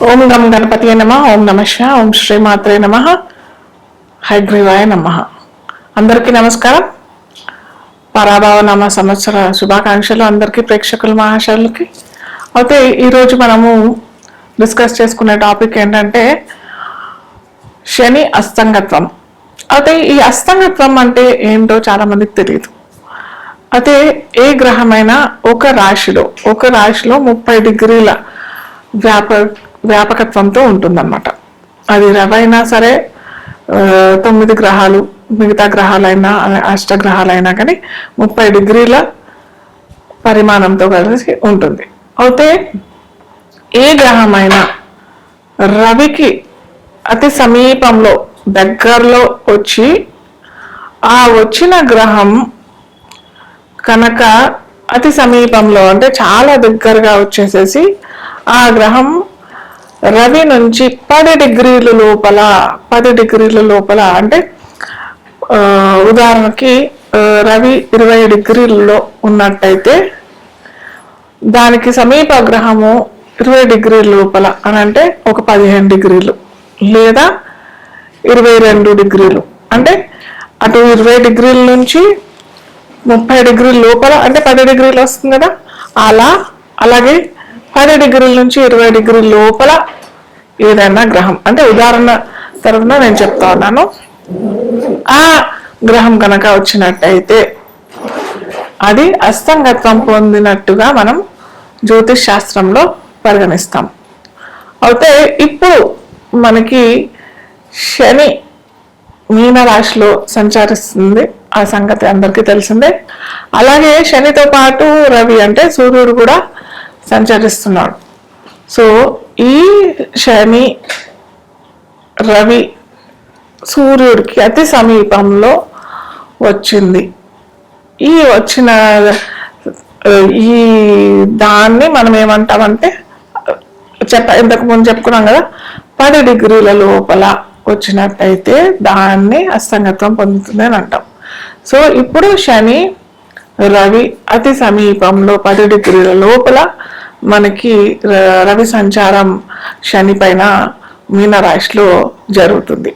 ఓం గం గణపతి నమ. ఓం నమ శివాయ. ఓం శ్రీమాత్రే నమ. హైగ్రీవాయ నమ. అందరికీ నమస్కారం. పరాభవ నామ సంవత్సర శుభాకాంక్షలు అందరికీ, ప్రేక్షకుల మహాశయులకి. అయితే ఈరోజు మనము డిస్కస్ చేసుకునే టాపిక్ ఏంటంటే శని అస్తంగత్వం. అయితే ఈ అస్తంగత్వం అంటే ఏంటో చాలా మందికి తెలియదు. అయితే ఏ గ్రహమైనా ఒక రాశిలో 30 డిగ్రీల వ్యాపకత్వంతో ఉంటుందన్నమాట. అది రవైనా సరే, 9 గ్రహాలు, మిగతా గ్రహాలైనా, అష్టగ్రహాలైనా కానీ 30 డిగ్రీల పరిమాణంతో కలిసి ఉంటుంది. అయితే ఏ గ్రహమైనా రవికి అతి సమీపంలో దగ్గరలో వచ్చి ఆ వచ్చిన గ్రహం కనుక అతి సమీపంలో అంటే చాలా దగ్గరగా వచ్చేసేసి ఆ గ్రహం రవి నుంచి 10 డిగ్రీల లోపల అంటే ఉదాహరణకి రవి 20 డిగ్రీలలో ఉన్నట్టయితే దానికి సమీప గ్రహము 20 డిగ్రీల లోపల అని అంటే ఒక 15 డిగ్రీలు లేదా 22 డిగ్రీలు, అంటే అటు 20 డిగ్రీల నుంచి 30 డిగ్రీల లోపల అంటే 10 డిగ్రీలు వస్తుంది కదా. అలాగే 10 డిగ్రీల నుంచి 20 డిగ్రీల లోపల ఏదైనా గ్రహం, అంటే ఉదాహరణ తరఫున నేను చెప్తా ఉన్నాను, ఆ గ్రహం కనుక వచ్చినట్టయితే అది అస్తంగత్వం పొందినట్టుగా మనం జ్యోతిష్ శాస్త్రంలో పరిగణిస్తాం. అయితే ఇప్పుడు మనకి శని మీనరాశిలో సంచరిస్తుంది, ఆ సంగతి అందరికీ తెలిసిందే. అలాగే శనితో పాటు రవి అంటే సూర్యుడు కూడా సంచరిస్తున్నాడు. సో ఈ శని రవి సూర్యుడికి అతి సమీపంలో వచ్చింది. ఈ వచ్చిన ఈ దాన్ని మనం ఏమంటామంటే ఇంతకు ముందు చెప్పుకున్నాం కదా, 10 డిగ్రీల లోపల వచ్చినట్టయితే దాన్ని అస్తంగత్వం పొందుతుంది అని అంటాం. సో ఇప్పుడు శని రవి అతి సమీపంలో 10 డిగ్రీల లోపల మనకి రవి సంచారం శని పైన మీనరాశిలో జరుగుతుంది.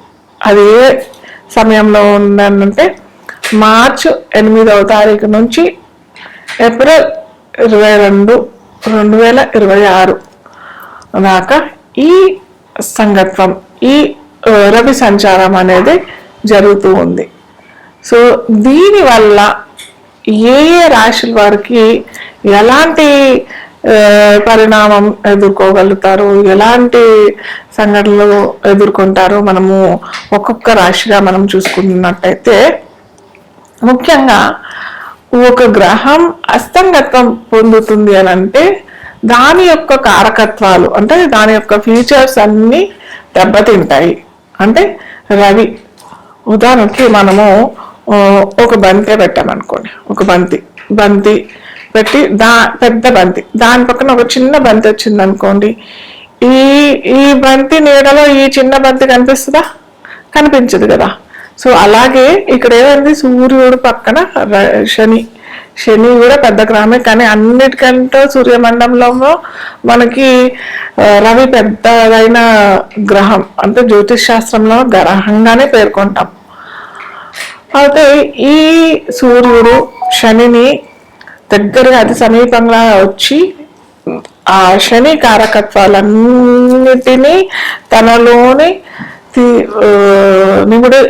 అది ఏ సమయంలో ఉందంటే మార్చి 8వ తారీఖు నుంచి ఏప్రిల్ 22, 2026 దాకా ఈ సంగత్వం, ఈ రవి సంచారం అనేది జరుగుతూ ఉంది. సో దీనివల్ల ఏ రాశుల వారికి ఎలాంటి పరిణామం ఎదుర్కోగలుగుతారు, ఎలాంటి సంఘటనలు ఎదుర్కొంటారో మనము ఒక్కొక్క రాశిగా మనం చూసుకున్నట్టయితే, ముఖ్యంగా ఒక గ్రహం అస్తంగత్వం పొందుతుంది అని అంటే దాని యొక్క కారకత్వాలు, అంటే దాని యొక్క ఫీచర్స్ అన్నీ దెబ్బతింటాయి. అంటే రవి ఉదాహరణకి మనము ఒక బంతి పెట్టామనుకోండి, ఒక బంతి పెట్టి పెద్ద బంతి దాని పక్కన ఒక చిన్న బంతి వచ్చింది అనుకోండి, ఈ బంతి నీడలో ఈ చిన్న బంతి కనిపిస్తుందా? కనిపించదు కదా. సో అలాగే ఇక్కడ ఏమైంది, సూర్యుడు పక్కన శని కూడా పెద్ద గ్రహమే, కానీ అన్నిటికంటే సూర్యమండలంలో మనకి రవి పెద్దదైన గ్రహం, అంటే జ్యోతిష్ శాస్త్రంలో గ్రహంగానే పేర్కొంటాం. అయితే ఈ సూర్యుడు శనిని దగ్గరగా అతి సమీపంగా వచ్చి ఆ శని కారకత్వాలన్నిటినీ తనలోని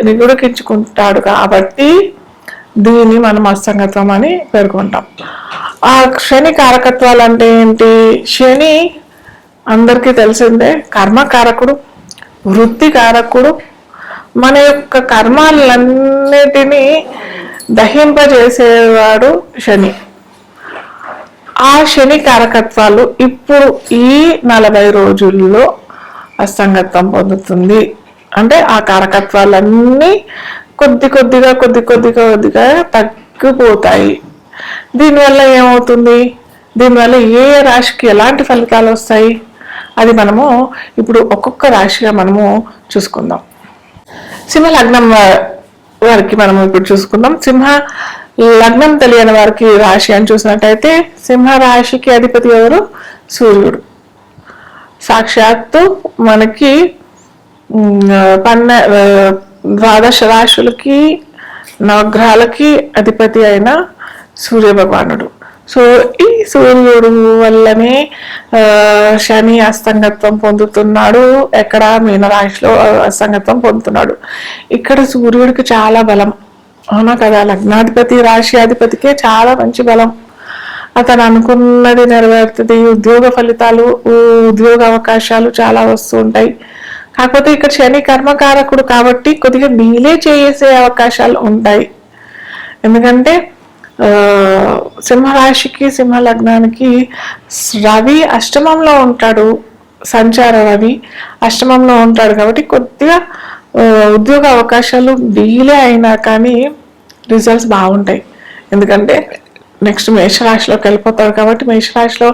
నిగుడికించుకుంటాడు కాబట్టి దీన్ని మనం అస్తంగత్వం అని పేర్కొంటాం. ఆ శని కారకత్వాలు అంటే ఏంటి? శని అందరికీ తెలిసిందే కర్మకారకుడు, వృత్తి కారకుడు, మన యొక్క కర్మాలన్నిటినీ దహింపజేసేవాడు శని. ఆ శని కారకత్వాలు ఇప్పుడు ఈ 40 రోజుల్లో అస్తంగత్వం పొందుతుంది. అంటే ఆ కారకత్వాలన్నీ కొద్ది కొద్దిగా తగ్గిపోతాయి. దీనివల్ల ఏమవుతుంది, దీనివల్ల ఏ రాశికి ఎలాంటి ఫలితాలు వస్తాయి అది మనము ఇప్పుడు ఒక్కొక్క రాశిగా మనము చూసుకుందాం. సింహ లగ్నం వారికి మనం ఇప్పుడు చూసుకుందాం. సింహ లగ్నం తెలియని వారికి రాశి అని చూసినట్టయితే సింహ రాశికి అధిపతి ఎవరు? సూర్యుడు. సాక్షాత్తు మనకి ద్వాదశ రాశులకి నవగ్రహాలకి అధిపతి అయిన సూర్య భగవానుడు. సో ఈ సూర్యుడు వల్లనే శని అస్తంగత్వం పొందుతున్నాడు. ఎక్కడ మీనరాశిలో అస్తంగత్వం పొందుతున్నాడు. ఇక్కడ సూర్యుడికి చాలా బలం, అవునా కదా. లగ్నాధిపతి రాశి అధిపతికే చాలా మంచి బలం. అతను అనుకున్నది నెరవేరుతుంది. ఉద్యోగ ఫలితాలు, ఉద్యోగ అవకాశాలు చాలా వస్తూ ఉంటాయి. కాకపోతే ఇక్కడ శని కర్మకారకుడు కాబట్టి కొద్దిగా డీలే చేసే అవకాశాలు ఉంటాయి. ఎందుకంటే సింహరాశికి సింహ లగ్నానికి రవి అష్టమంలో ఉంటాడు. సంచార రవి అష్టమంలో ఉంటాడు కాబట్టి కొద్దిగా ఉద్యోగ అవకాశాలు డీలే అయినా కానీ రిజల్ట్స్ బాగుంటాయి. ఎందుకంటే నెక్స్ట్ మేషరాశిలోకి వెళ్ళిపోతాడు కాబట్టి మేషరాశిలో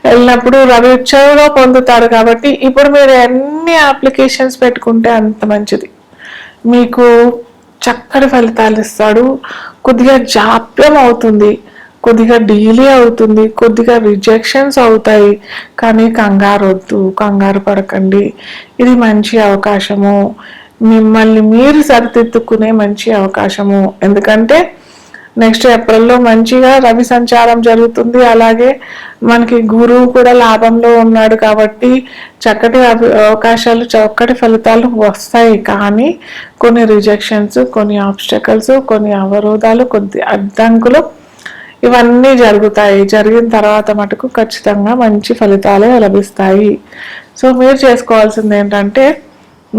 వెళ్ళినప్పుడు రవి ఉచ్చలో పొందుతారు కాబట్టి ఇప్పుడు మీరు ఎన్ని అప్లికేషన్స్ పెట్టుకుంటే అంత మంచిది. మీకు చక్కటి ఫలితాలు ఇస్తాడు. కొద్దిగా జాప్యం అవుతుంది, కొద్దిగా డీలే అవుతుంది, కొద్దిగా రిజెక్షన్స్ అవుతాయి. కానీ కంగారు వద్దు, కంగారు పడకండి. ఇది మంచి అవకాశము, మిమ్మల్ని మీరు సరిదిద్దుకునే మంచి అవకాశము. ఎందుకంటే నెక్స్ట్ ఏప్రిల్లో మంచిగా రవి సంచారం జరుగుతుంది. అలాగే మనకి గురువు కూడా లాభంలో ఉన్నాడు కాబట్టి చక్కటి అవకాశాలు, చక్కటి ఫలితాలు వస్తాయి. కానీ కొన్ని రిజెక్షన్స్, కొన్ని ఆబ్స్టకల్స్, కొన్ని అవరోధాలు, కొద్ది అడ్డంకులు ఇవన్నీ జరుగుతాయి. జరిగిన తర్వాత మటుకు ఖచ్చితంగా మంచి ఫలితాలే లభిస్తాయి. సో మీరు చేసుకోవాల్సింది ఏంటంటే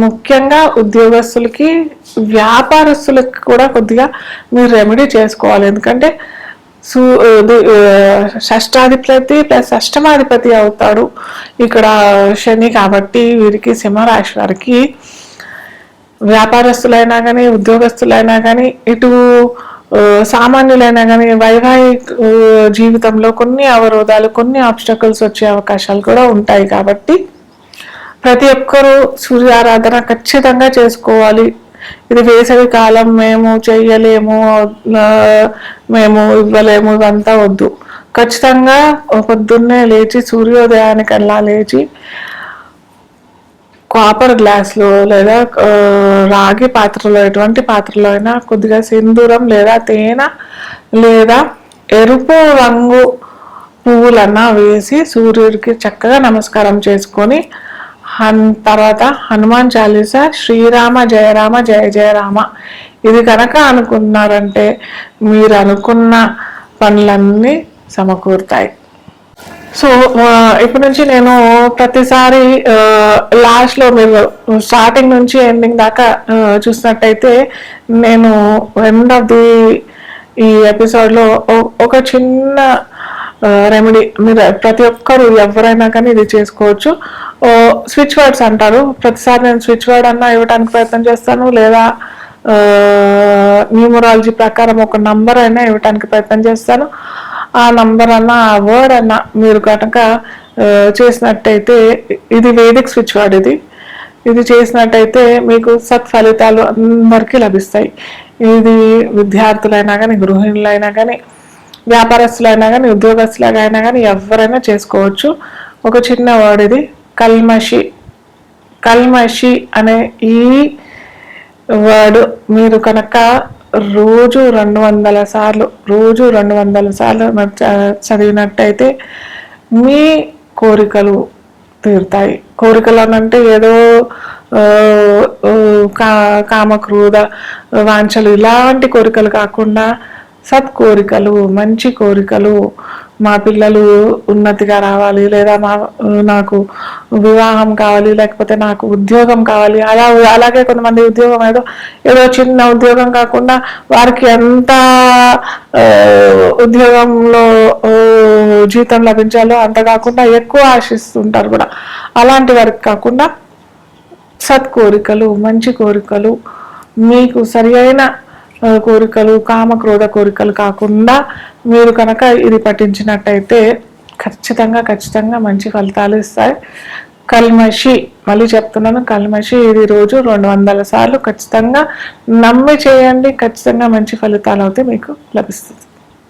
ముఖ్యంగా ఉద్యోగస్తులకి, వ్యాపారస్తులకి కూడా కొద్దిగా మీరు రెమెడీ చేసుకోవాలి. ఎందుకంటే షష్టాధిపతి ప్లస్ అష్టమాధిపతి అవుతాడు ఇక్కడ శని కాబట్టి వీరికి సింహరాశి వారికి వ్యాపారస్తులైనా కానీ, ఉద్యోగస్తులైనా కానీ, ఇటు సామాన్యులైనా కానీ వైవాహిక జీవితంలో కొన్ని అవరోధాలు, కొన్ని ఆబ్స్టకల్స్ వచ్చే అవకాశాలు కూడా ఉంటాయి. కాబట్టి ప్రతి ఒక్కరూ సూర్యారాధన ఖచ్చితంగా చేసుకోవాలి. ఇది వేసవి కాలం, మేము చెయ్యలేము, మేము ఇవ్వలేము, ఇవంతా వద్దు. ఖచ్చితంగా పొద్దున్నే లేచి సూర్యోదయానికల్లా లేచి కాపర్ గ్లాస్లో లేదా రాగి పాత్రలో, ఎటువంటి పాత్రలో అయినా కొద్దిగా సింధూరం లేదా తేనె లేదా ఎరుపు రంగు పువ్వులన్నా వేసి సూర్యుడికి చక్కగా నమస్కారం చేసుకొని తర్వాత హనుమాన్ చాలీసా, శ్రీరామ జయ రామ జయ జయ రామ ఇది కనుక అనుకున్నారంటే మీరు అనుకున్న పనులన్నీ సమకూరుతాయి. సో ఇప్పటి నుంచి నేను ప్రతిసారి లాస్ట్లో మీరు స్టార్టింగ్ నుంచి ఎండింగ్ దాకా చూసినట్టయితే నేను ఎండ్ ఆఫ్ ది ఈ ఎపిసోడ్లో ఒక చిన్న రెమెడీ మీరు ప్రతి ఒక్కరు ఎవరైనా కానీ ఇది చేసుకోవచ్చు. స్విచ్ వర్డ్స్ అంటారు. ప్రతిసారి నేను స్విచ్ వర్డ్ అన్నా ఇవ్వడానికి ప్రయత్నం చేస్తాను, లేదా న్యూమరాలజీ ప్రకారం ఒక నంబర్ అయినా ఇవ్వడానికి ప్రయత్నం చేస్తాను. ఆ నంబర్ అన్నా, ఆ వర్డ్ అన్నా మీరు కనుక చేసినట్టయితే, ఇది వేదిక్ స్విచ్ వర్డ్, ఇది చేసినట్టయితే మీకు సత్ఫలితాలు అందరికీ లభిస్తాయి. ఇది విద్యార్థులైనా కానీ, గృహిణులైనా కానీ, వ్యాపారస్తులైనా కానీ, ఉద్యోగస్తులైనా కానీ ఎవరైనా చేసుకోవచ్చు. ఒక చిన్న వర్డ్ ఇది, కల్మషి. కల్మషి అనే ఈ వర్డ్ మీరు కనుక రోజు 200 సార్లు చదివినట్టయితే మీ కోరికలు తీరుతాయి. కోరికలు అనంటే ఏదో కామక్రోధ వాంఛలు ఇలాంటి కోరికలు కాకుండా సత్కోరికలు, మంచి కోరికలు. మా పిల్లలు ఉన్నతిగా రావాలి, లేదా నాకు వివాహం కావాలి, లేకపోతే నాకు ఉద్యోగం కావాలి. అలాగే కొంతమంది ఉద్యోగం ఏదో చిన్న ఉద్యోగం కాకుండా వారికి ఎంత ఉద్యోగంలో జీతం లభించాలో అంత కాకుండా ఎక్కువ ఆశిస్తుంటారు కూడా. అలాంటి వారికి కాకుండా సత్కోరికలు, మంచి కోరికలు, మీకు సరి అయిన కోరికలు, కామక్రోధ కోరికలు కాకుండా మీరు కనుక ఇది పఠించినట్టయితే ఖచ్చితంగా మంచి ఫలితాలు ఇస్తాయి. కల్మషి, మళ్ళీ చెప్తున్నాను, కల్మషి ఇది రోజు 200 సార్లు ఖచ్చితంగా నమ్మి చేయండి. ఖచ్చితంగా మంచి ఫలితాలు అయితే మీకు లభిస్తుంది.